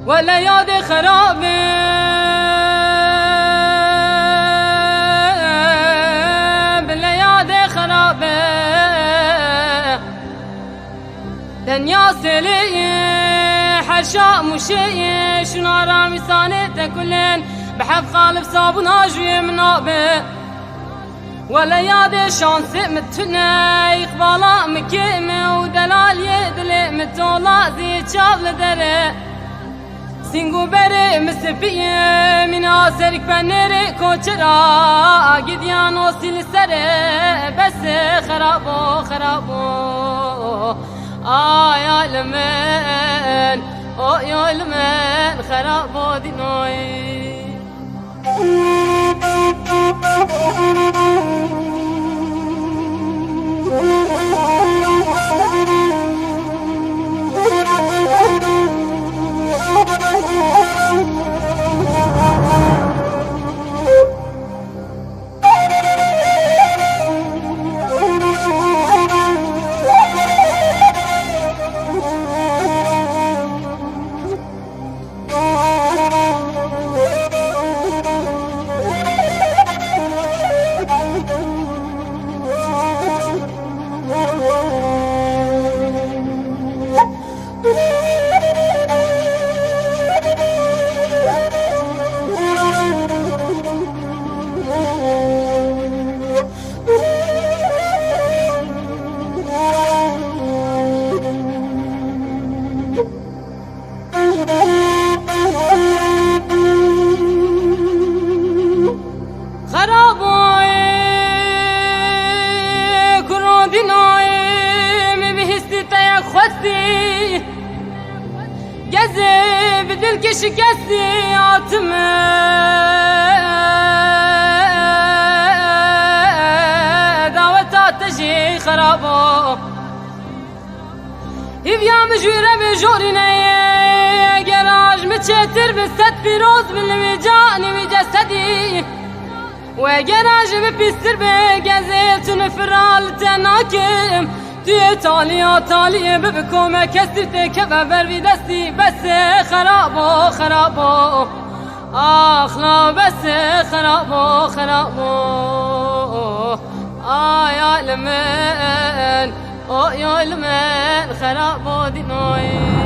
ولا ياد خرابه بلا ياد خرابه دنيا سليه حشاء مشيه شنو رامي صانته كلن بحب قالب صابون اجوي منابه ولا ياد شانس متنا يقبالا مكيمه ودلال يدلي متولا زي شابل دره سینگو بره مسفیه من آسرک بنره کوچرا گیدیان و سیل سره بس خرابو خرابو آیا لمن آیا لمن خرابو دینوی گزه بدل که شکستی آتمه دعوت آتشی خرابا هیویا مجوره بجورینه گراج مچتر بست پیروز بلوی جانی و جسدی و گراج بپیستر بگزه تون فرال تناکم توی تالیه ببکومه کسیرته که بر دستی بس خرابو خرابو آخلا بس خرابو خرابو آیا لمن خرابو دینوی